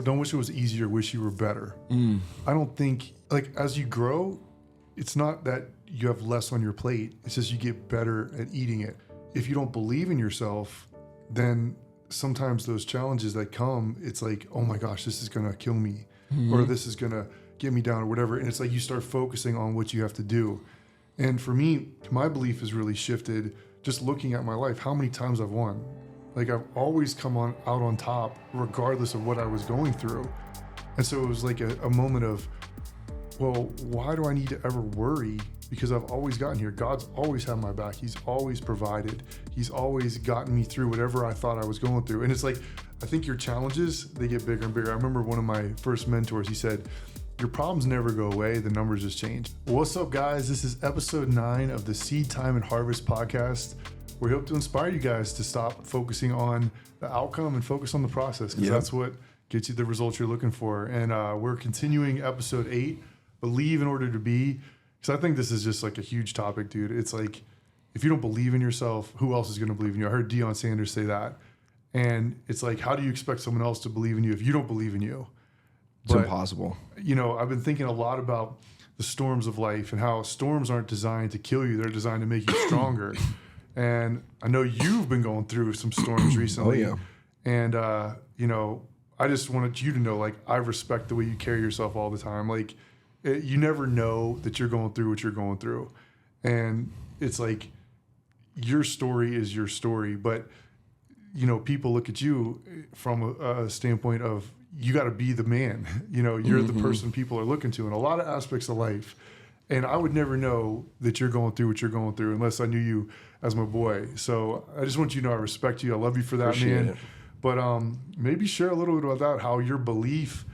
don't wish it was easier, wish you were better. I don't think, like, as you grow, it's not that you have less on your plate. It's just you get better at eating it. If you don't believe in yourself, then sometimes those challenges that come, it's like, oh my gosh, this is going to kill me, or this is going to get me down or whatever. And it's like you start focusing on what you have to do. And for me, my belief has really shifted just looking at my life, how many times I've won. Like, I've always come out on top regardless of what I was going through. And so it was like a moment of, well, why do I need to ever worry? Because I've always gotten here. God's always had my back. He's always provided. He's always gotten me through whatever I thought I was going through. And it's like, I think your challenges, they get bigger and bigger. I remember one of my first mentors, he said, your problems never go away, the numbers just change. What's up, guys? This is episode 9 of the Seed Time and Harvest podcast. We hope to inspire you guys to stop focusing on the outcome and focus on the process, because that's what gets you the results you're looking for. And we're continuing episode 8, Believe in Order to Be, because I think this is just like a huge topic, dude. It's like, if you don't believe in yourself, who else is going to believe in you? I heard Deion Sanders say that. And it's like, how do you expect someone else to believe in you if you don't believe in you? It's impossible. You know, I've been thinking a lot about the storms of life and how storms aren't designed to kill you. They're designed to make you stronger. And I know you've been going through some storms recently. Oh, yeah. And, you know, I just wanted you to know, like, I respect the way you carry yourself all the time. Like, you never know that you're going through what you're going through. And it's like, your story is your story. But, you know, people look at you from a standpoint of, you got to be the man. You know, you're the person people are looking to in a lot of aspects of life. And I would never know that you're going through what you're going through unless I knew you as my boy. So I just want you to know I respect you. I love you for that, Appreciate man. it. But maybe share a little bit about that, how your belief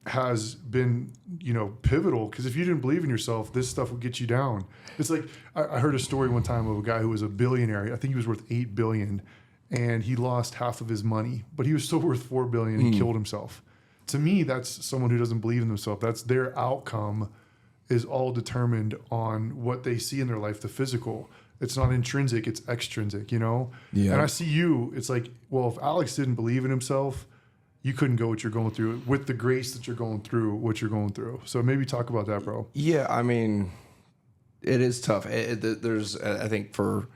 has been, you know, pivotal. Because if you didn't believe in yourself, this stuff would get you down. It's like, I heard a story one time of a guy who was a billionaire. I think he was worth $8 billion. And he lost half of his money, but he was still worth $4 billion and killed himself. To me, that's someone who doesn't believe in themselves. That's their outcome is all determined on what they see in their life, the physical. It's not intrinsic, it's extrinsic, you know? Yeah. And I see you, it's like, well, if Alex didn't believe in himself, you couldn't go what you're going through with the grace that you're going through, what you're going through. So maybe talk about that, bro. Yeah, I mean, it is tough. There's, I think, for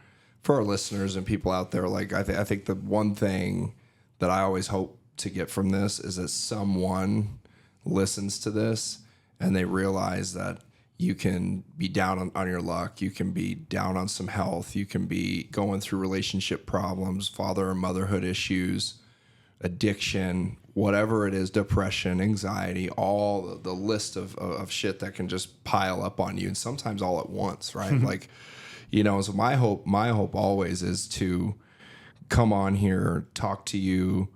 our listeners and people out there, like, I think the one thing that I always hope to get from this is that someone listens to this and they realize that you can be down on your luck, you can be down on some health, you can be going through relationship problems, father or motherhood issues, addiction, whatever it is, depression, anxiety, all the list of shit that can just pile up on you, and sometimes all at once, right? Like, you know, so my hope always is to come on here, talk to you,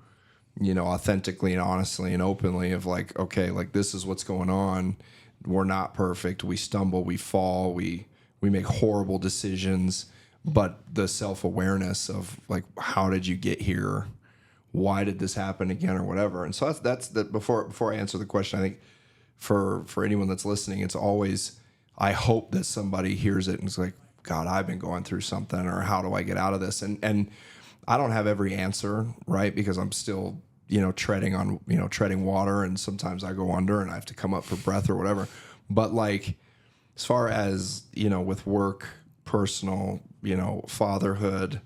you know, authentically and honestly and openly of like, okay, like, this is what's going on. We're not perfect. We stumble, we fall, we make horrible decisions, but the self-awareness of like, how did you get here? Why did this happen again or whatever? And so that's before I answer the question, I think for anyone that's listening, it's always, I hope that somebody hears it and is like, God, I've been going through something, or how do I get out of this? And I don't have every answer, right? Because I'm still, you know, treading water, and sometimes I go under and I have to come up for breath or whatever. But like, as far as, you know, with work, personal, you know, fatherhood,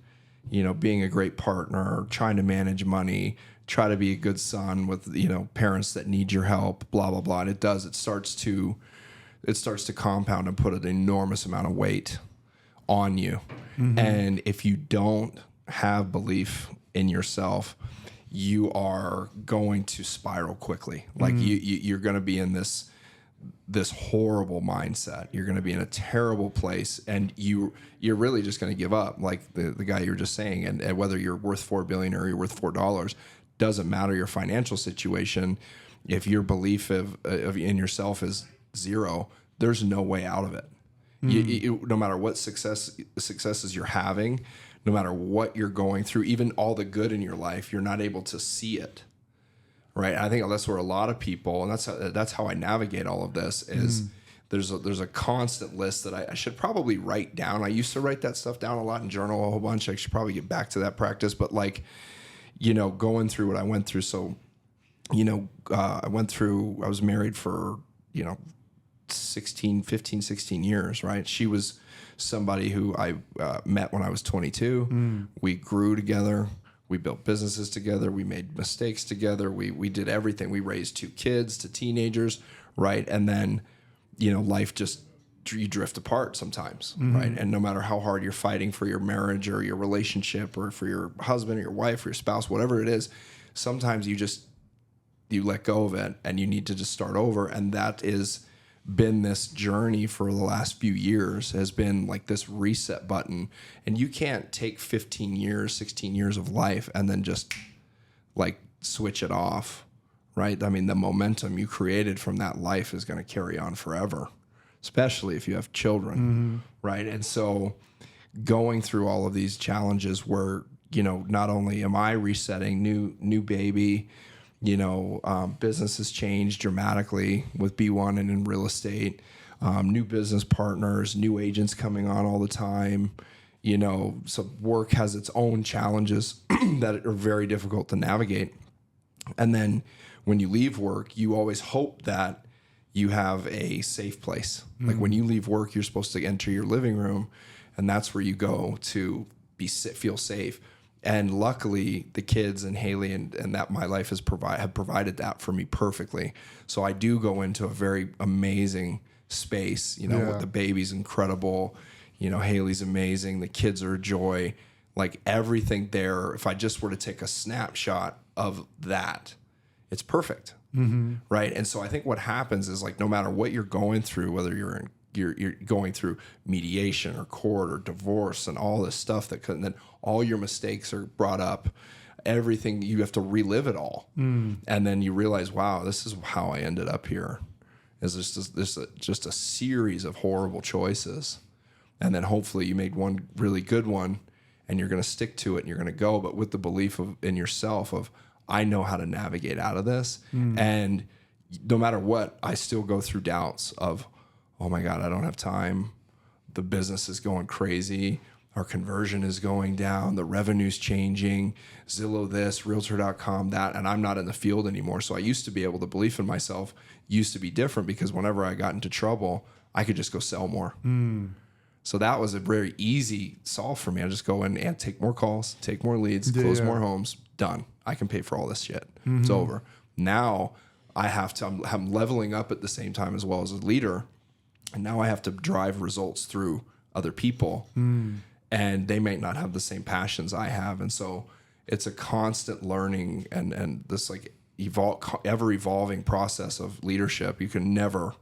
you know, being a great partner, trying to manage money, try to be a good son with, you know, parents that need your help, blah, blah, blah. And it starts to compound and put an enormous amount of weight on you. And if you don't have belief in yourself, you are going to spiral quickly. Like you're going to be in this horrible mindset. You're going to be in a terrible place, and you're really just going to give up. Like the guy you were just saying, and whether you're worth $4 billion or you're worth $4, doesn't matter your financial situation. If your belief in yourself is zero, there's no way out of it. No matter what successes you're having, no matter what you're going through, even all the good in your life, you're not able to see it, right? I think that's where a lot of people, and that's how I navigate all of this, is there's a constant list that I should probably write down. I used to write that stuff down a lot and journal a whole bunch. I should probably get back to that practice. But like, you know, going through what I went through, so I was married for, 15, 16 years, right? She was somebody who I met when I was 22. We grew together. We built businesses together. We made mistakes together. We did everything. We raised 2 kids to teenagers, right? And then, life just, you drift apart sometimes, right? And no matter how hard you're fighting for your marriage or your relationship or for your husband or your wife or your spouse, whatever it is, sometimes you let go of it and you need to just start over. And that is been this journey for the last few years, has been like this reset button. And you can't take 15 years, 16 years of life and then just like switch it off, right? I mean, the momentum you created from that life is going to carry on forever, especially if you have children, right? And so going through all of these challenges where, not only am I resetting, new baby, business has changed dramatically with B1 and in real estate, new business partners, new agents coming on all the time. So work has its own challenges that are very difficult to navigate. And then when you leave work, you always hope that you have a safe place. Like when you leave work, you're supposed to enter your living room, and that's where you go to feel safe. And luckily, the kids and Haley and that my life have provided that for me perfectly. So I do go into a very amazing space. With the baby's incredible. Haley's amazing. The kids are a joy. Like everything there. If I just were to take a snapshot of that, it's perfect, right? And so I think what happens is like no matter what you're going through, whether you're going through mediation or court or divorce and all this stuff and then all your mistakes are brought up, everything, you have to relive it all. And then you realize, wow, this is how I ended up here. Is just a series of horrible choices. And then hopefully you made one really good one and you're going to stick to it and you're going to go, but with the belief in yourself of, I know how to navigate out of this. And no matter what, I still go through doubts of, oh my God, I don't have time. The business is going crazy. Our conversion is going down. The revenue's changing. Zillow this, Realtor.com that, and I'm not in the field anymore. So I used to be able to believe in myself, used to be different because whenever I got into trouble, I could just go sell more. So that was a very easy solve for me. I just go in and take more calls, take more leads, close more homes, done. I can pay for all this shit. It's over. Now I have to, I'm leveling up at the same time as well as a leader. And now I have to drive results through other people. And they may not have the same passions I have. And so it's a constant learning and this like ever evolving process of leadership. You can never,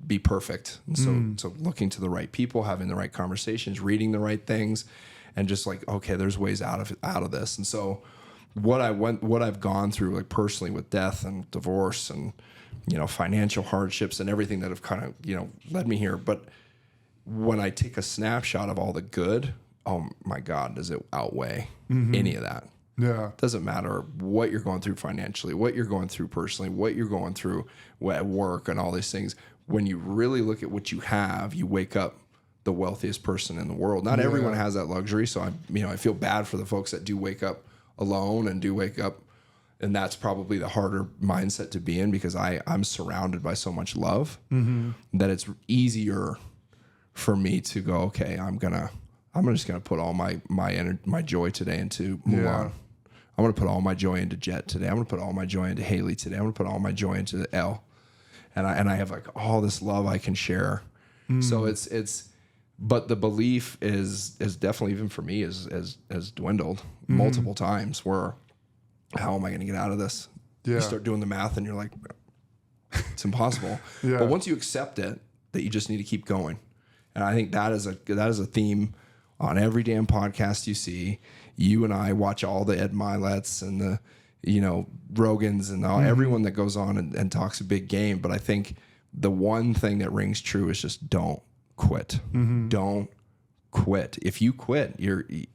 be perfect. And so looking to the right people, having the right conversations, reading the right things, and just like, okay, there's ways out of this. And so what I've gone through, like personally with death and divorce and, financial hardships and everything that have kind of, led me here. But when I take a snapshot of all the good, oh my God, does it outweigh any of that? Yeah. Doesn't matter what you're going through financially, what you're going through personally, what you're going through at work and all these things. When you really look at what you have, you wake up the wealthiest person in the world. Not everyone has that luxury. So I feel bad for the folks that do wake up alone and do wake up. And that's probably the harder mindset to be in because I'm surrounded by so much love that it's easier for me to go, okay, I'm just gonna put all my joy today into Mulan. I'm gonna put all my joy into Jet today. I'm gonna put all my joy into Haley today. I'm gonna put all my joy into Elle. And I have like all this love I can share. So it's but the belief is definitely, even for me, has dwindled multiple times where how am I going to get out of this? You start doing the math and you're like, it's impossible. But once you accept it, that you just need to keep going. And I think that is a theme on every damn podcast you see. You and I watch all the Ed Miletts and the, Rogans and everyone that goes on and talks a big game. But I think the one thing that rings true is just don't quit. Don't quit. If you quit,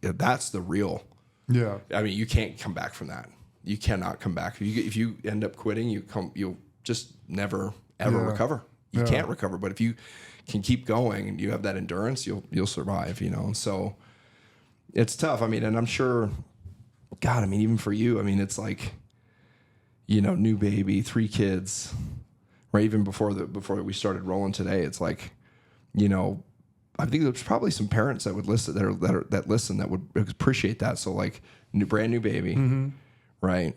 that's the real. Yeah. I mean, you can't come back from that. You cannot come back. If you end up quitting, you'll just never ever recover. You can't recover. But if you can keep going and you have that endurance, you'll survive. And so it's tough. I mean, and I'm sure, God, I mean, even for you, I mean, it's like new baby, 3 kids, right? Even before we started rolling today, it's like, I think there's probably some parents that would listen that would appreciate that. So like brand new baby, right?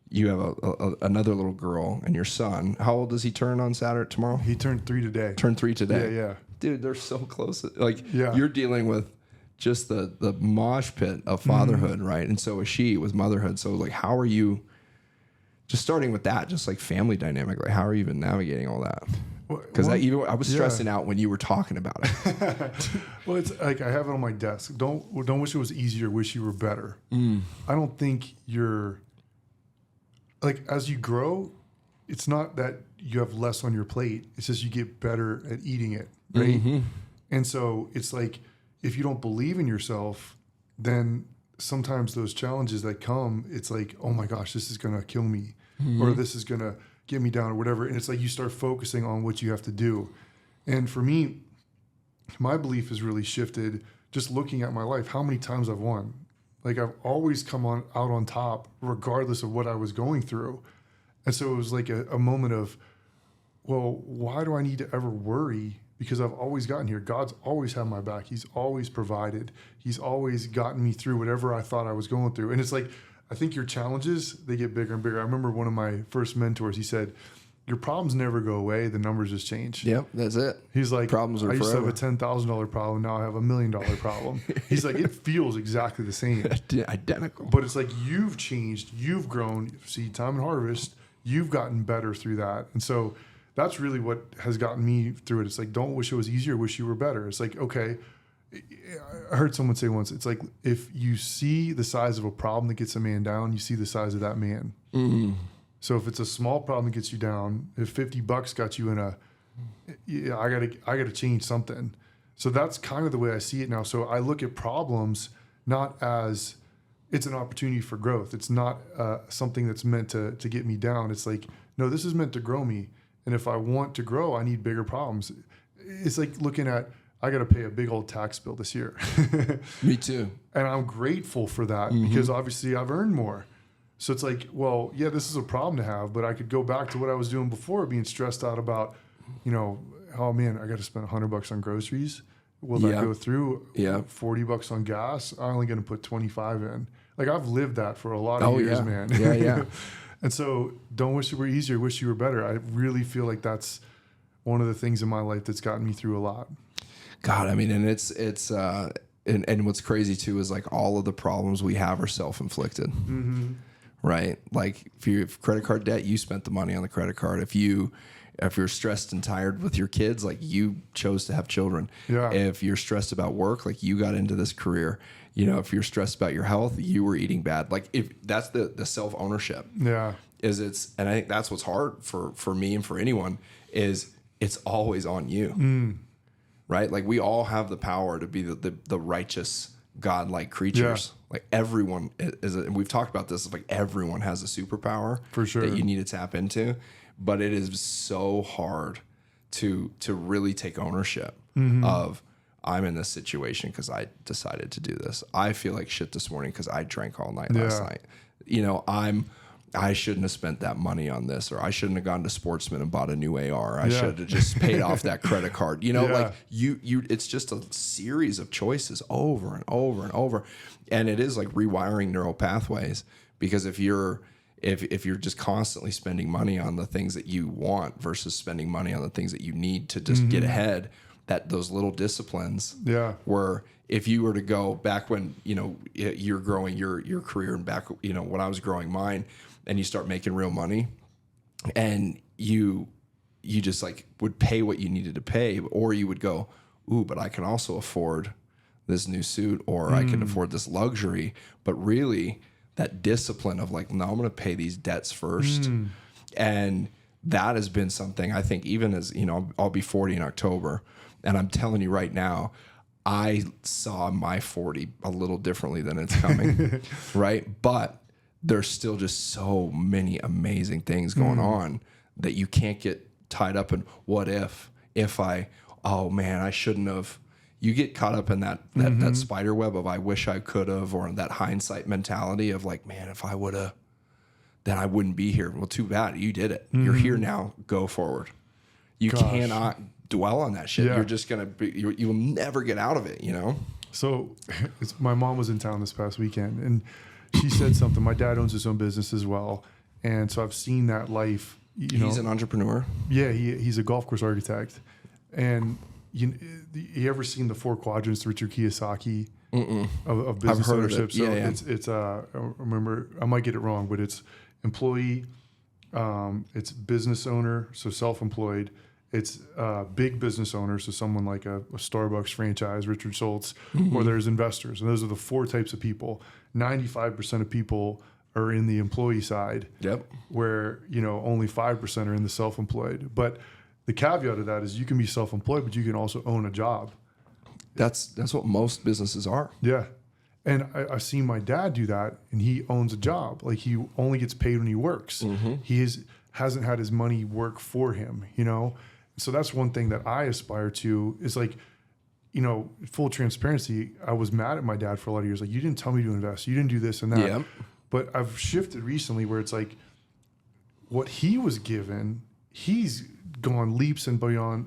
You have another little girl and your son. How old does he turn on Saturday tomorrow? He turned 3 today. Turned 3 today. Yeah. Dude, they're so close. Like you're dealing with just the mosh pit of fatherhood, right? And so is she with motherhood. So like, how are you just starting with that, just like family dynamic? Like, how are you even navigating all that? Because I was stressing out when you were talking about it. Well, it's like I have it on my desk. Don't wish it was easier. Wish you were better. I don't think you're like, as you grow, it's not that you have less on your plate. It's just you get better at eating it, right? And so it's like, if you don't believe in yourself, then sometimes those challenges that come, it's like, oh my gosh, this is going to kill me, or this is going to get me down, or whatever. And it's like you start focusing on what you have to do. And for me, my belief has really shifted just looking at my life, how many times I've won. Like, I've always come out on top, regardless of what I was going through. And so it was like a moment of, well, why do I need to ever worry? Because I've always gotten here. God's always had my back. He's always provided. He's always gotten me through whatever I thought I was going through. And it's like, I think your challenges, they get bigger and bigger. I remember one of my first mentors, he said, your problems never go away. The numbers just change. Yep, that's it. He's like, problems are I used forever. to have a $10,000 problem. Now I have $1 million problem. He's like, it feels exactly the same. Identical. But it's like, you've changed. You've grown. Seed time and harvest. You've gotten better through that. And so that's really what has gotten me through it. It's like, don't wish it was easier. Wish you were better. It's like, okay. I heard someone say once, it's like, if you see the size of a problem that gets a man down, you see the size of that man. So if it's a small problem that gets you down, if $50 got you in I gotta change something. So that's kind of the way I see it now. So I look at problems not as it's an opportunity for growth. It's not something that's meant to get me down. It's like, no, this is meant to grow me. And if I want to grow, I need bigger problems. It's like looking at, I got to pay a big old tax bill this year. Me too. And I'm grateful for that because obviously I've earned more. So it's like, well, yeah, this is a problem to have, but I could go back to what I was doing before, being stressed out about, oh man, I got to spend $100 on groceries. Will that go through? Yeah. $40 on gas. I'm only going to put 25 in. Like, I've lived that for a lot of years, man. Yeah. And so don't wish it were easier. Wish you were better. I really feel like that's one of the things in my life that's gotten me through a lot. God, I mean, and it's and what's crazy too is like all of the problems we have are self-inflicted, right? Like if you have credit card debt, you spent the money on the credit card. If you're stressed and tired with your kids, like you chose to have children. Yeah. If you're stressed about work, like you got into this career. If you're stressed about your health, you were eating bad. Like if that's the self-ownership. Yeah. And I think that's what's hard for me and for anyone is it's always on you. Right? Like we all have the power to be the righteous, godlike creatures. Yeah. Like everyone is, and we've talked about this, like everyone has a superpower for sure that you need to tap into, but it is so hard to really take ownership of I'm in this situation because I decided to do this. I feel like shit this morning because I drank all night last night. I shouldn't have spent that money on this, or I shouldn't have gone to Sportsman and bought a new AR. I should have just paid off that credit card. Like you, it's just a series of choices over and over and over. And it is like rewiring neural pathways, because if you're just constantly spending money on the things that you want versus spending money on the things that you need to just get ahead, that those little disciplines where if you were to go back when, you're growing your career and back, when I was growing mine, and you start making real money and you just like would pay what you needed to pay, or you would go, ooh, but I can also afford this new suit, or I can afford this luxury. But really that discipline of like, no, I'm going to pay these debts first. And that has been something I think, even as, I'll be 40 in October, and I'm telling you right now, I saw my 40 a little differently than it's coming. Right. But there's still just so many amazing things going on that you can't get tied up in what if oh man, I shouldn't have. You get caught up in that spider web of I wish I could have, or that hindsight mentality of like, man, if I would have then I wouldn't be here. Well, too bad. You did it. You're here now. Go forward. You cannot dwell on that shit. Yeah. You're just going to be, you'll never get out of it, you know? So my mom was in town this past weekend, and she said something. My dad owns his own business as well. And so I've seen that life. He's an entrepreneur. Yeah, he's a golf course architect. And you ever seen the 4 quadrants, Richard Kiyosaki of business I've heard ownership? of it. So it's I remember, I might get it wrong, but it's employee, it's business owner, so self-employed. It's big business owner, so someone like a Starbucks franchise, Richard Schultz, or there's investors. And those are the 4 types of people. 95% of people are in the employee side, where only 5% are in the self-employed. But the caveat of that is you can be self-employed, but you can also own a job. That's what most businesses are. Yeah. And I've seen my dad do that, and he owns a job. Like, he only gets paid when he works. He hasn't had his money work for him, So that's one thing that I aspire to is like, full transparency. I was mad at my dad for a lot of years. Like, you didn't tell me to invest. You didn't do this and that. Yeah. But I've shifted recently where it's like what he was given, he's gone leaps and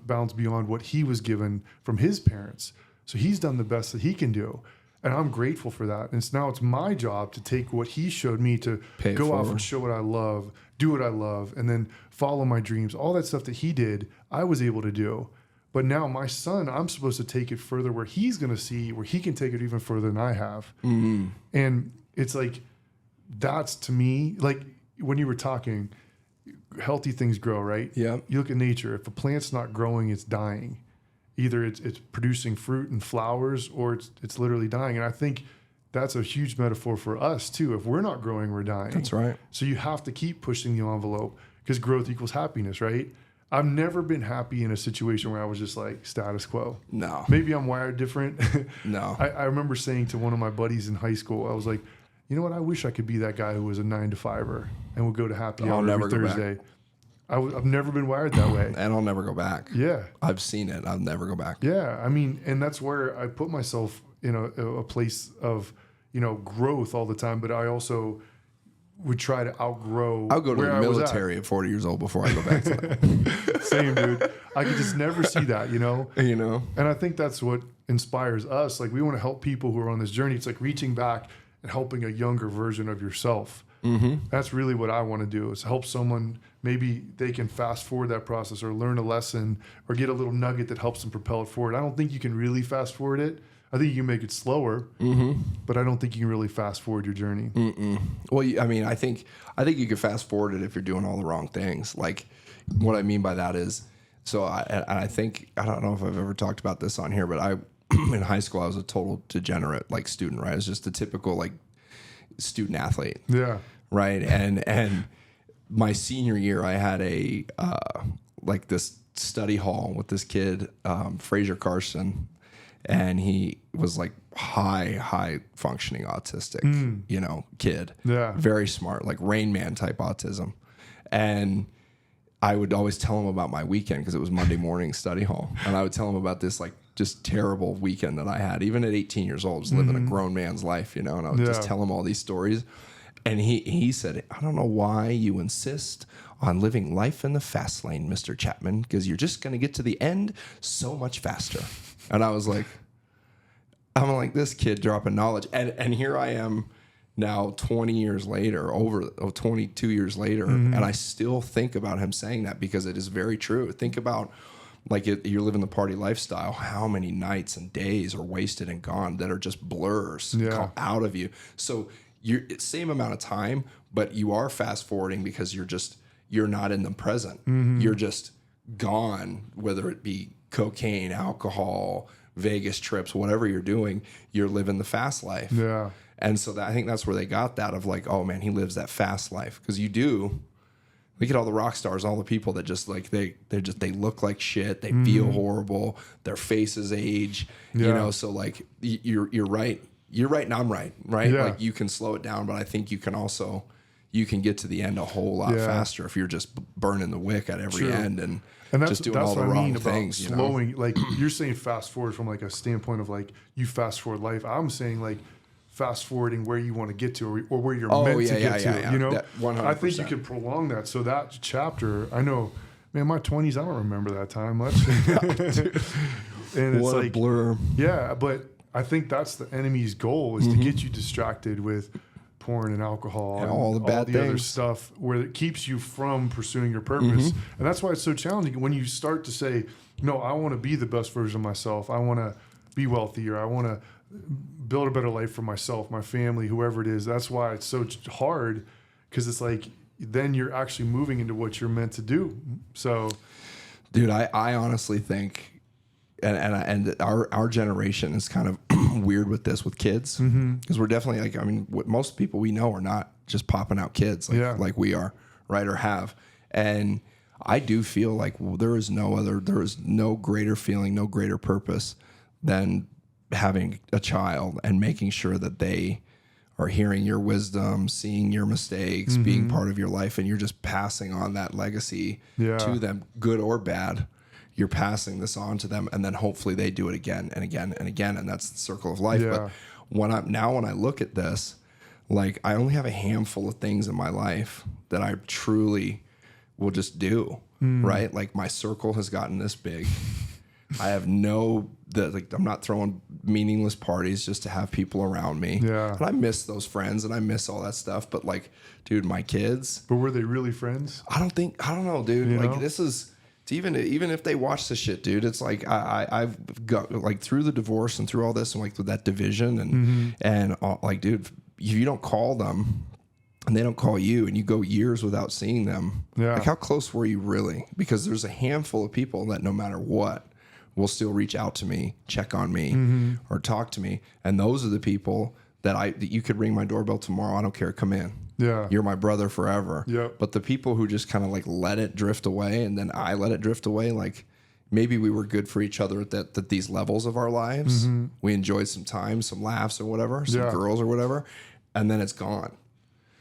bounds beyond what he was given from his parents. So he's done the best that he can do. And I'm grateful for that. And now it's my job to take what he showed me to go off and show what I love, do what I love, and then follow my dreams. All that stuff that he did, I was able to do. But now my son, I'm supposed to take it further where he's going to see where he can take it even further than I have. And it's like, that's to me, like when you were talking, healthy things grow, right? Yeah. You look at nature. If a plant's not growing, it's dying. Either it's producing fruit and flowers, or it's literally dying. And I think that's a huge metaphor for us too. If we're not growing, we're dying. That's right. So you have to keep pushing the envelope because growth equals happiness, right? I've never been happy in a situation where I was just like status quo. No. Maybe I'm wired different. No. I remember saying to one of my buddies in high school, I was like, you know what? I wish I could be that guy who was a 9-to-5er and would go to happy hour every Thursday. I've never been wired that way. And I'll never go back. Yeah. I've seen it. I'll never go back. Yeah. I mean, and that's where I put myself in a place of, growth all the time. But I also would try to outgrow. I'll go to where the I was military at 40 years old before I go back to that. Same, dude. I could just never see that, And I think that's what inspires us. Like, we want to help people who are on this journey. It's like reaching back and helping a younger version of yourself. That's really what I want to do, is help someone. Maybe they can fast forward that process or learn a lesson or get a little nugget that helps them propel it forward. I don't think you can really fast forward it. I think you can make it slower, but I don't think you can really fast forward your journey. Well, I think you can fast forward it if you're doing all the wrong things. Like, what I mean by that is, so I think, I don't know if I've ever talked about this on here, but in high school, I was a total degenerate, like, student, right? I was just a typical, like, student athlete. Yeah. Right. And my senior year, I had a, like, this study hall with this kid, Fraser Carson, and he was like high functioning autistic, kid. Yeah. Very smart, like Rain Man type autism. And I would always tell him about my weekend because it was Monday morning study hall. And I would tell him about this, like, just terrible weekend that I had, even at 18 years old, just living a grown man's life, and I would just tell him all these stories. And he said, I don't know why you insist on living life in the fast lane, Mr. Chapman, because you're just going to get to the end so much faster. And I was like, I'm like, this kid dropping knowledge. And here I am now 20 years later, 22 years later, and I still think about him saying that because it is very true. Think about, like, you're living the party lifestyle, how many nights and days are wasted and gone that are just blurs out of you. So you're same amount of time, but you are fast forwarding because you're not in the present. You're just gone, whether it be cocaine, alcohol, Vegas trips, whatever you're doing, you're living the fast life. Yeah. And so I think that's where they got that of like, oh man, he lives that fast life. Because you do. Look at all the rock stars, all the people that just like they look like shit, they feel horrible, their faces age, so like you're right. You're right and I'm right? Yeah. Like, you can slow it down, but I think you can get to the end a whole lot faster if you're just burning the wick at every end and that's, just doing all the wrong things. Slowing, like, you're saying fast forward from like a standpoint of like you fast forward life. I'm saying like fast forwarding where you want to get to or where you're Oh, meant yeah, to get yeah, to. yeah. You know, That 100%. I think you could prolong that. So that chapter, I know, man, my 20s, I don't remember that time much. And it's what a like, blur. yeah, but I think that's the enemy's goal is to get you distracted with porn and alcohol and all the bad other things. stuff where it keeps you from pursuing your purpose. And that's why it's so challenging when you start to say, no, I want to be the best version of myself. I want to be wealthier. I want to build a better life for myself, my family, whoever it is. That's why it's so hard, because it's like then you're actually moving into what you're meant to do. So, Dude, I honestly think, and our generation is kind of weird with this with kids, because we're definitely like, I mean, what most people we know are not just popping out kids like we are, right, or have. And I do feel like there is no greater feeling, no greater purpose than having a child and making sure that they are hearing your wisdom, seeing your mistakes, being part of your life, and you're just passing on that legacy to them, good or bad. You're passing this on to them, and then hopefully they do it again and again and again, and that's the circle of life. But when I look at this, like I only have a handful of things in my life that I truly will just do, right? Like my circle has gotten this big. I have I'm not throwing meaningless parties just to have people around me. Yeah. And I miss those friends and I miss all that stuff. But like, dude, my kids. but were they really friends? I don't know, dude. You like know? this is, it's even if they watch this shit, dude, it's like I've got like through the divorce and through all this and like with that division and all, like, dude, if you don't call them and they don't call you and you go years without seeing them, like how close were you really? Because there's a handful of people that no matter what will still reach out to me, check on me, or talk to me. And those are the people that you could ring my doorbell tomorrow. I don't care. Come in. Yeah. You're my brother forever. Yep. But the people who just kind of like let it drift away and then I let it drift away, like maybe we were good for each other at these levels of our lives. We enjoyed some time, some laughs or whatever, some girls or whatever, and then it's gone.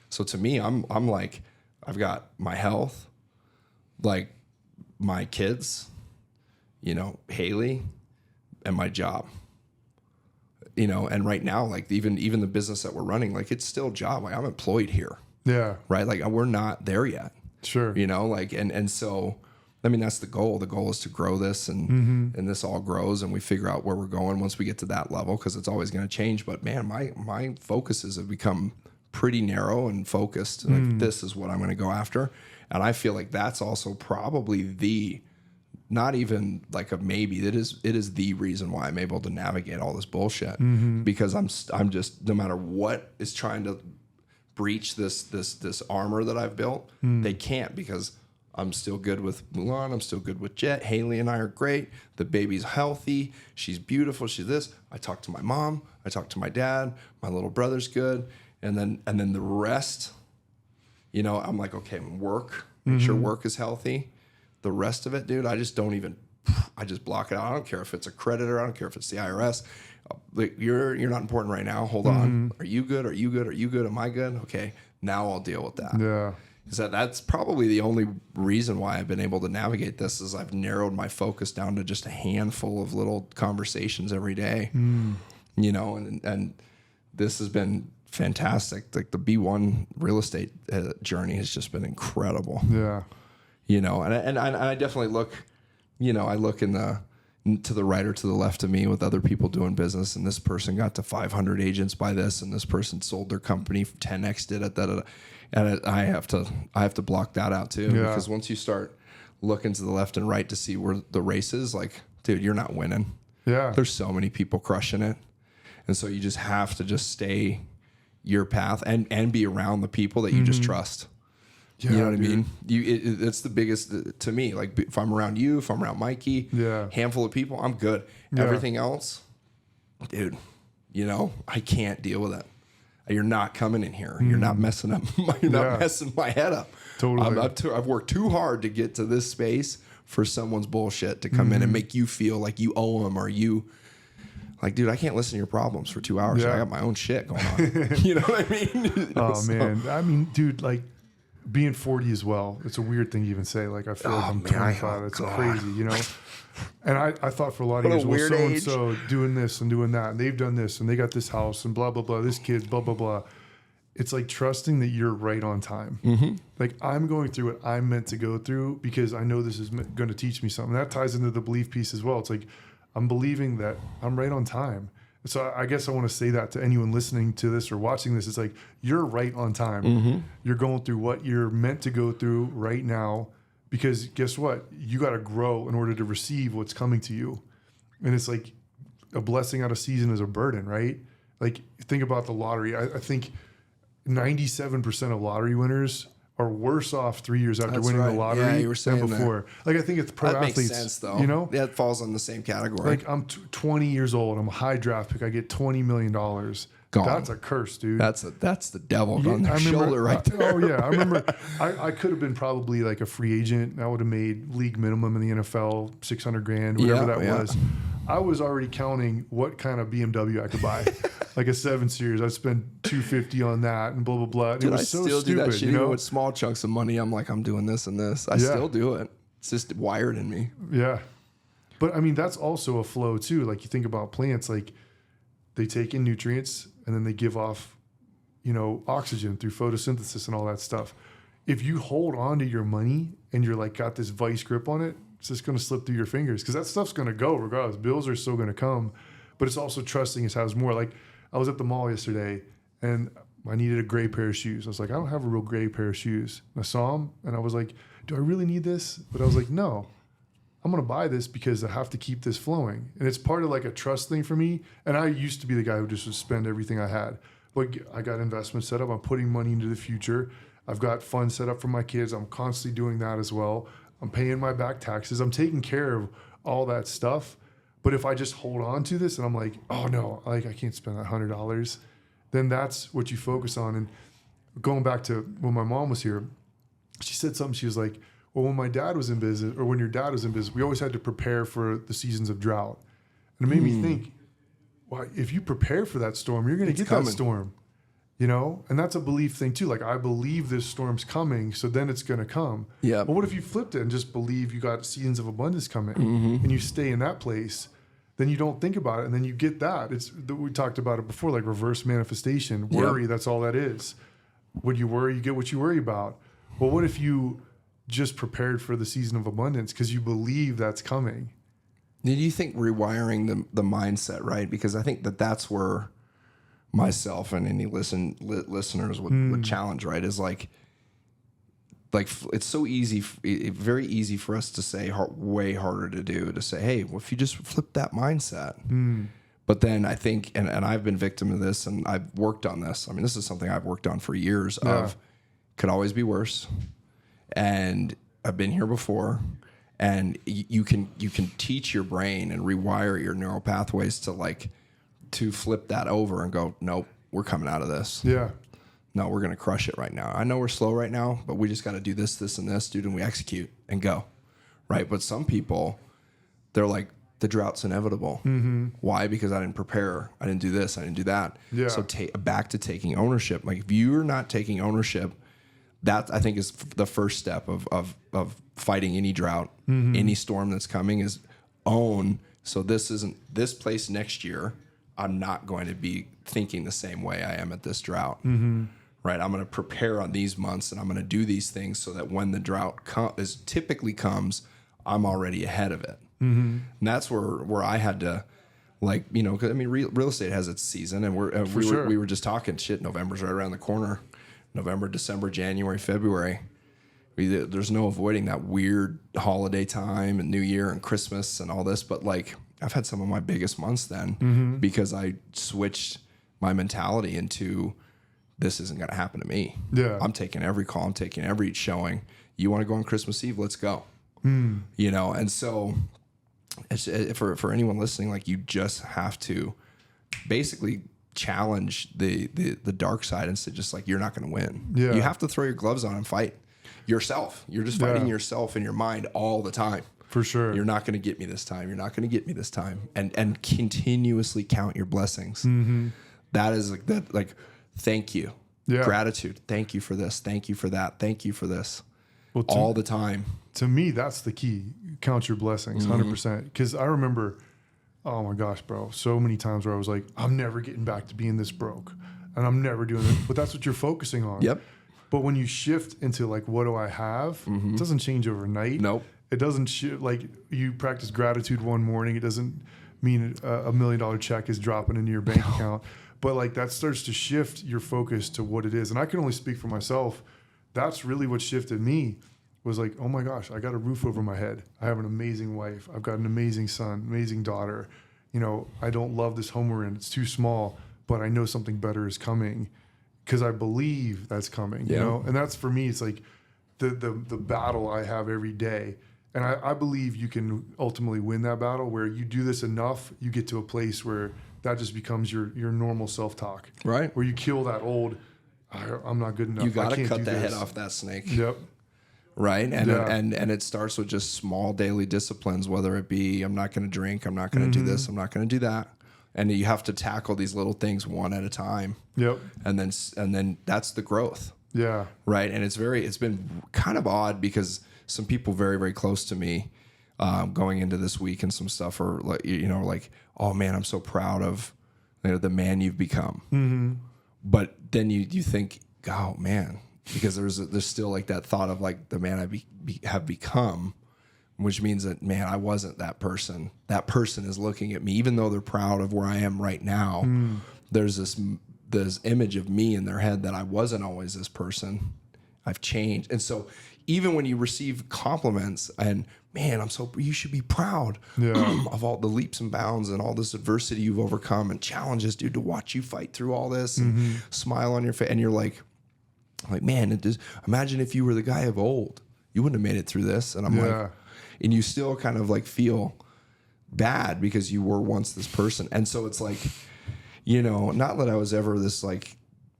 So to me, I'm like, I've got my health, like my kids, you know, Haley, and my job, you know, and right now, like even the business that we're running, like it's still a job. Like I'm employed here. Yeah. Right. Like we're not there yet. Sure. You know, like, and so, I mean, that's the goal. The goal is to grow this and this all grows and we figure out where we're going once we get to that level, because it's always going to change. But man, my focuses have become pretty narrow and focused. Like this is what I'm going to go after. And I feel like that's also probably not even like a maybe. It is the reason why I'm able to navigate all this bullshit, because I'm just, no matter what is trying to breach this armor that I've built, they can't, because I'm still good with Mulan. I'm still good with Jet. Haley and I are great. The baby's healthy. She's beautiful. She's this. I talk to my mom. I talk to my dad. My little brother's good. And then the rest, you know, I'm like, okay, work. Make sure work is healthy. The rest of it, dude, I just block it out. I don't care if it's a creditor. I don't care if it's the IRS. Like, you're not important right now. Hold on. Are you good? Are you good? Are you good? Am I good? Okay, now I'll deal with that. Yeah. That's probably the only reason why I've been able to navigate this, is I've narrowed my focus down to just a handful of little conversations every day. You know, and this has been fantastic. Like the B1 real estate journey has just been incredible. Yeah. You know, and I definitely look, you know, I look to the right or to the left of me with other people doing business, and this person got to 500 agents by this, and this person sold their company 10x did it, and I have to block that out too, because once you start looking to the left and right to see where the race is, like, dude, you're not winning. Yeah. There's so many people crushing it, and so you just have to just stay your path and be around the people that you just trust. Yeah, you know what I dude. mean? It's the biggest to me. Like if I'm around you, if I'm around Mikey, handful of people, I'm good. Yeah. Everything else, dude, you know, I can't deal with it. You're not coming in here. You're not messing up. You're not messing my head up. Totally. I've worked too hard to get to this space for someone's bullshit to come in and make you feel like you owe them, or you. Like, dude, I can't listen to your problems for 2 hours. Yeah. I got my own shit going on. You know what I mean? Oh, man. I mean, dude, like, being 40 as well, it's a weird thing to even say. Like, I feel like I'm 25. It's crazy, you know? And I thought for a lot of years, well, so-and-so doing this and doing that, and they've done this, and they got this house, and blah, blah, blah, this kid's blah, blah, blah. It's like trusting that you're right on time. Mm-hmm. Like, I'm going through what I'm meant to go through because I know this is going to teach me something. That ties into the belief piece as well. It's like, I'm believing that I'm right on time. So I guess I want to say that to anyone listening to this or watching this. It's like, you're right on time. Mm-hmm. You're going through what you're meant to go through right now, because guess what? You got to grow in order to receive what's coming to you. And it's like a blessing out of season is a burden, right? Like, think about the lottery. I think 97% of lottery winners are worse off 3 years after winning the lottery than before. Like, I think it's pro athletes. That makes sense, though. You know? That falls on the same category. Like, I'm 20 years old. I'm a high draft pick. I get $20 million. Gone. That's a curse, dude. That's the devil on their shoulder right there. Oh, yeah. I remember I could have been probably like a free agent. I would have made league minimum in the NFL, $600,000, whatever that was. I was already counting what kind of BMW I could buy. Like a 7 Series. I'd spend $250 on that and blah, blah, blah. And dude, it was so still stupid, do that shit, you know? even with small chunks of money. I'm like, I'm doing this and this. I still do it. It's just wired in me. Yeah. But I mean, that's also a flow too. Like, you think about plants, like they take in nutrients and then they give off, you know, oxygen through photosynthesis and all that stuff. If you hold on to your money and you're like got this vice grip on it, it's just going to slip through your fingers because that stuff's going to go regardless. Bills are still going to come, but it's also trusting it has more. Like, I was at the mall yesterday and I needed a gray pair of shoes. I was like, I don't have a real gray pair of shoes. And I saw them and I was like, do I really need this? But I was like, no, I'm going to buy this because I have to keep this flowing. And it's part of like a trust thing for me. And I used to be the guy who just would spend everything I had. But I got investments set up. I'm putting money into the future. I've got funds set up for my kids. I'm constantly doing that as well. I'm paying my back taxes. I'm taking care of all that stuff. But if I just hold on to this and I'm like, oh no, like I can't spend that $100, then that's what you focus on. And going back to when my mom was here, she said something. She was like, well, when my dad was in business, or when your dad was in business, we always had to prepare for the seasons of drought. And it made me think, well, if you prepare for that storm, you're going to get that storm. You know, and that's a belief thing too. Like, I believe this storm's coming, so then it's going to come. Yeah. But what if you flipped it and just believe you got seasons of abundance coming, and you stay in that place? Then you don't think about it, and then you get that. We talked about it before, like reverse manifestation. Worry, that's all that is. When you worry, you get what you worry about. Well, what if you just prepared for the season of abundance because you believe that's coming? Did you think rewiring the mindset, right? Because I think that's where myself and any listeners would challenge, right? Is like it's so easy, very easy for us to say, way harder to do, to say, hey, well, if you just flip that mindset. But then I think, and I've been victim of this, and I've worked on this. I mean, this is something I've worked on for years of could always be worse. And I've been here before. And you can teach your brain and rewire your neural pathways to flip that over and go, nope, we're coming out of this. Yeah. No, we're going to crush it right now. I know we're slow right now, but we just got to do this, this, and this, dude, and we execute and go. Right? But some people, they're like, the drought's inevitable. Why? Because I didn't prepare. I didn't do this. I didn't do that. Yeah. So back to taking ownership. Like, if you're not taking ownership, that I think is the first step of fighting any drought, any storm that's coming, is own. So this place next year, I'm not going to be thinking the same way I am at this drought. Right? I'm going to prepare on these months, and I'm going to do these things so that when the drought typically comes, I'm already ahead of it. And that's where I had to, like, you know, because I mean, real estate has its season, and we were just talking shit. November's right around the corner. November, December, January, February. There's no avoiding that weird holiday time and New Year and Christmas and all this. But like, I've had some of my biggest months then because I switched my mentality into, this isn't going to happen to me. Yeah. I'm taking every call. I'm taking every showing. You want to go on Christmas Eve? Let's go. You know, and so for anyone listening, like, you just have to basically challenge the dark side and say, just like, you're not going to win. Yeah. You have to throw your gloves on and fight yourself. You're just fighting yourself in your mind all the time. For sure. You're not going to get me this time. You're not going to get me this time. And continuously count your blessings. That is like, thank you. Yeah. Gratitude. Thank you for this. Thank you for that. Thank you for this. Well, All the time. To me, that's the key. Count your blessings, 100%. Because I remember, oh my gosh, bro, so many times where I was like, I'm never getting back to being this broke, and I'm never doing it. But that's what you're focusing on. Yep. But when you shift into like, what do I have? It doesn't change overnight. Nope. It doesn't like you practice gratitude one morning. It doesn't mean $1 million check is dropping into your bank account. But like that starts to shift your focus to what it is. And I can only speak for myself. That's really what shifted me, was like, oh my gosh, I got a roof over my head. I have an amazing wife. I've got an amazing son, amazing daughter. You know, I don't love this home we're in. It's too small, but I know something better is coming because I believe that's coming, you know? And that's, for me, it's like the battle I have every day. And I believe you can ultimately win that battle, where you do this enough, you get to a place where that just becomes your normal self-talk. Right. Where you kill that old, I'm not good enough. You got I to can't cut do the this. head off that snake. Yep. Right. And, Yeah. and it starts with just small daily disciplines, whether it be, I'm not going to drink, I'm not going to do this, I'm not going to do that. And you have to tackle these little things one at a time. Yep. And then that's the growth. Yeah. Right. And it's been kind of odd because some people very, very close to me, going into this week and some stuff are like, like, oh man, I'm so proud of the man you've become. But then you think, oh man, because there's still like that thought of like the man I have become, which means that, man, I wasn't that person. That person is looking at me, even though they're proud of where I am right now. There's this image of me in their head that I wasn't always this person. I've changed. And so even when you receive compliments and, man, you should be proud of all the leaps and bounds and all this adversity you've overcome and challenges, dude, to watch you fight through all this and smile on your face. And you're like, man, imagine if you were the guy of old, you wouldn't have made it through this. And I'm like, and you still kind of like feel bad because you were once this person. And so it's like, not that I was ever this like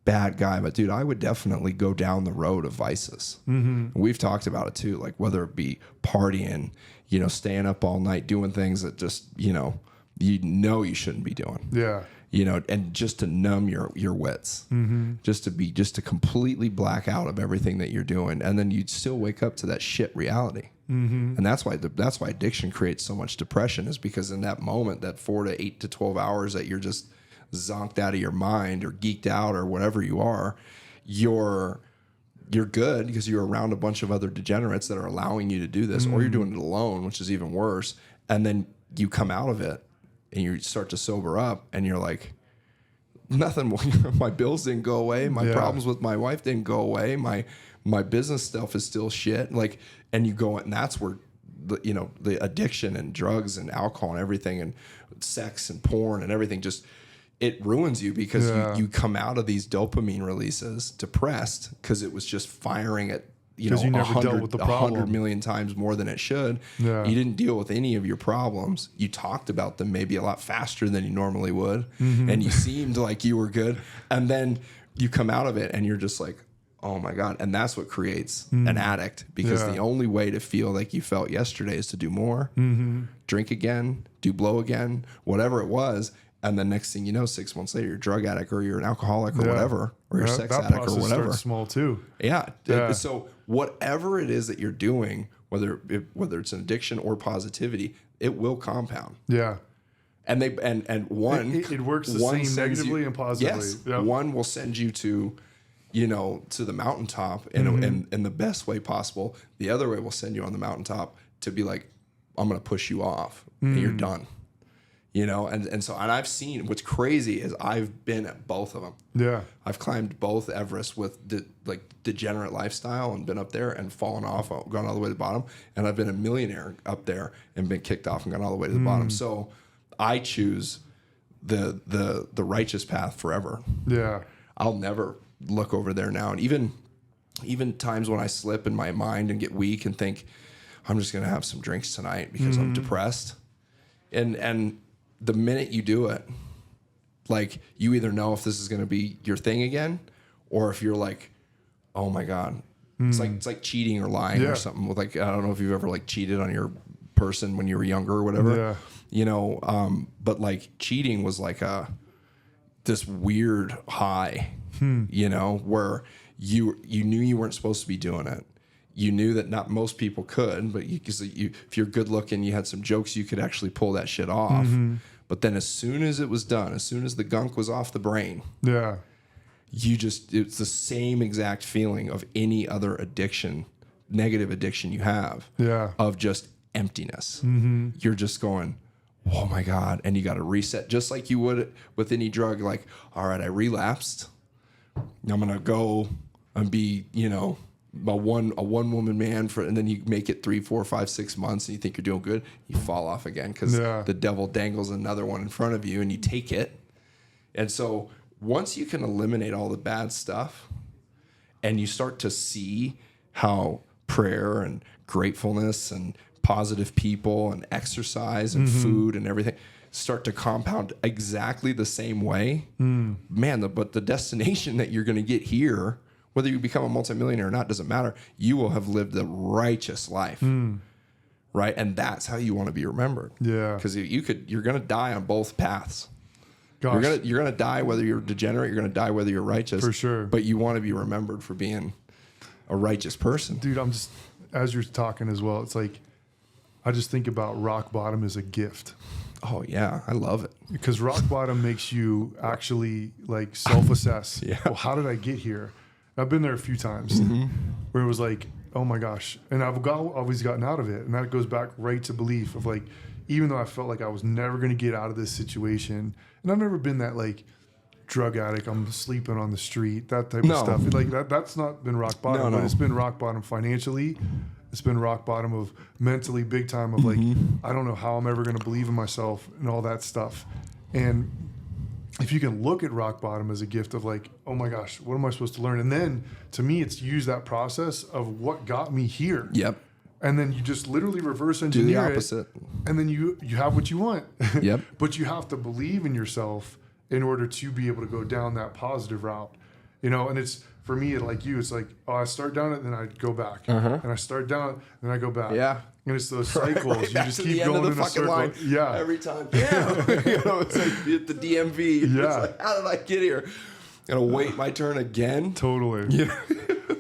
bad guy, but dude, I would definitely go down the road of vices. We've talked about it too, like whether it be partying, staying up all night, doing things that just, you shouldn't be doing. Yeah. And just to numb your wits, just to completely black out of everything that you're doing. And then you'd still wake up to that shit reality. And that's why addiction creates so much depression, is because in that moment, that 4 to 8 to 12 hours that you're just zonked out of your mind or geeked out or whatever you are, you're good because you're around a bunch of other degenerates that are allowing you to do this, or you're doing it alone, which is even worse. And then you come out of it and you start to sober up and you're like, nothing, my bills didn't go away. My problems with my wife didn't go away. My business stuff is still shit. Like, and you go, and that's where the addiction and drugs and alcohol and everything and sex and porn and everything it ruins you because you come out of these dopamine releases depressed because it was just firing at, you never dealt with the problem 100 million times more than it should. You didn't deal with any of your problems. You talked about them maybe a lot faster than you normally would. And you seemed like you were good. And then you come out of it and you're just like, oh my God. And that's what creates an addict, because the only way to feel like you felt yesterday is to do more, drink again, do blow again, whatever it was. And the next thing you know, 6 months later, you're a drug addict or you're an alcoholic or whatever, or you're a sex addict or whatever. Starts small too. Yeah. So whatever it is that you're doing, whether it's an addiction or positivity, it will compound. Yeah. And one it works the same negatively and positively. Yes. Yep. One will send you to the mountaintop in the best way possible. The other way will send you on the mountaintop to be like, I'm going to push you off and you're done. And so I've seen, what's crazy is I've been at both of them. Yeah. I've climbed both Everest with degenerate lifestyle and been up there and fallen off, gone all the way to the bottom. And I've been a millionaire up there and been kicked off and gone all the way to the bottom. So I choose the righteous path forever. Yeah. I'll never look over there now. And even times when I slip in my mind and get weak and think, I'm just going to have some drinks tonight because I'm depressed. And the minute you do it, like, you either know if this is going to be your thing again, or if you're like, oh my God, it's like cheating or lying or something. With like, I don't know if you've ever like cheated on your person when you were younger or whatever, but like cheating was like this weird high you know, where you knew you weren't supposed to be doing it. You knew that not most people could, but if you're good looking, you had some jokes, you could actually pull that shit off. But then as soon as it was done, as soon as the gunk was off the brain, Yeah. it's the same exact feeling of any other addiction, negative addiction you have, Yeah. of just emptiness. You're just going, oh my God. And you got to reset just like you would with any drug. Like, all right, I relapsed. I'm going to go and be, you know, a one woman man and then you make it 3, 4, 5, 6 months and you think you're doing good. You fall off again because the devil dangles another one in front of you and you take it. And so once you can eliminate all the bad stuff and you start to see how prayer and gratefulness and positive people and exercise and food and everything start to compound exactly the same way, man, but the destination that you're going to get here, whether you become a multimillionaire or not, doesn't matter. You will have lived a righteous life, right? And that's how you want to be remembered. Yeah. Because you're going to die on both paths. Gosh. You're gonna die whether you're degenerate. You're gonna die whether you're righteous. For sure. But you want to be remembered for being a righteous person. Dude, I'm just, as you're talking as well, it's like, I just think about rock bottom as a gift. Oh yeah, I love it. Because rock bottom makes you actually like self-assess. Yeah. Well, how did I get here? I've been there a few times where it was like, oh my gosh. And always gotten out of it. And that goes back right to belief of like, even though I felt like I was never going to get out of this situation, and I've never been that like drug addict, I'm sleeping on the street, that type of stuff. Like that's not been rock bottom, but it's been rock bottom financially. It's been rock bottom of mentally, big time of like, I don't know how I'm ever going to believe in myself and all that stuff. And if you can look at rock bottom as a gift of like, oh my gosh, what am I supposed to learn? And then to me, it's use that process of what got me here. Yep. And then you just literally reverse engineer Do the opposite. and then you have what you want. Yep. But you have to believe in yourself in order to be able to go down that positive route. You know, and it's, for me, like you, it's like, oh, I start down it, then I go back. And I start down it, then I go back. Yeah. And it's those cycles. Right you back just to keep the end going of in the a fucking circle. line. Yeah. Every time. Yeah. You know, it's like at the DMV. Yeah. It's like, how did I get here? Gonna wait my turn again? Totally. Yeah.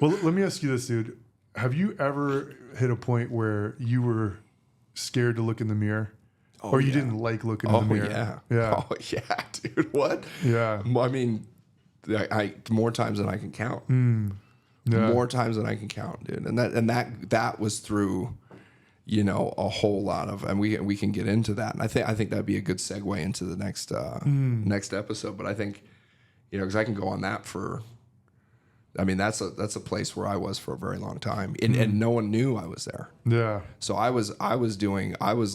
Well, let me ask you this, dude. Have you ever hit a point where you were scared to look in the mirror? Or you didn't like looking in the mirror? Yeah. Yeah. Oh, yeah, dude. What? Yeah. I mean, I more times than I can count. Yeah. More times than I can count, dude. And that was through, you know, a whole lot of, and we can get into that. And I think that'd be a good segue into the next next episode. But I think, you know, because I can go on that for, I mean, that's a place where I was for a very long time, and no one knew I was there. Yeah. So I was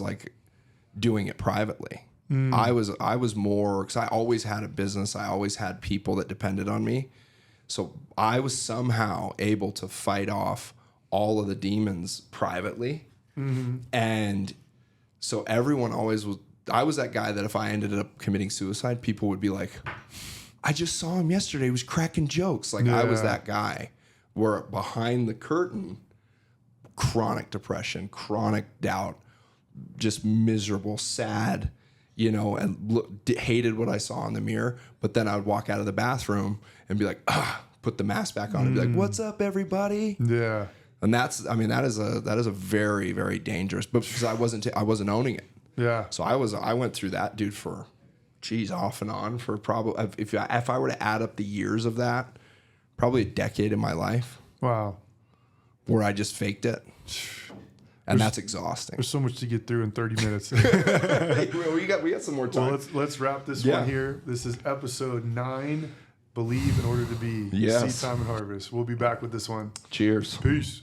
like doing it privately. I was more, because I always had a business. I always had people that depended on me. So I was somehow able to fight off all of the demons privately. And so everyone always was, I was that guy that if I ended up committing suicide, people would be like, I just saw him yesterday. He was cracking jokes. Like I was that guy where behind the curtain, chronic depression, chronic doubt, just miserable, sad, you know, and hated what I saw in the mirror. But then I would walk out of the bathroom and be like, put the mask back on and be like, what's up, everybody? Yeah. And that's, I mean, that is a very, very dangerous, but because I wasn't owning it. Yeah. So I went through that, dude, for, off and on for probably, if I were to add up the years of that, probably a decade in my life. Wow. Where I just faked it. And that's exhausting. There's so much to get through in 30 minutes. Hey, we got some more time. Well, let's wrap this one here. This is episode 9. Believe in order to be. Yes. Seed time and harvest. We'll be back with this one. Cheers. Peace.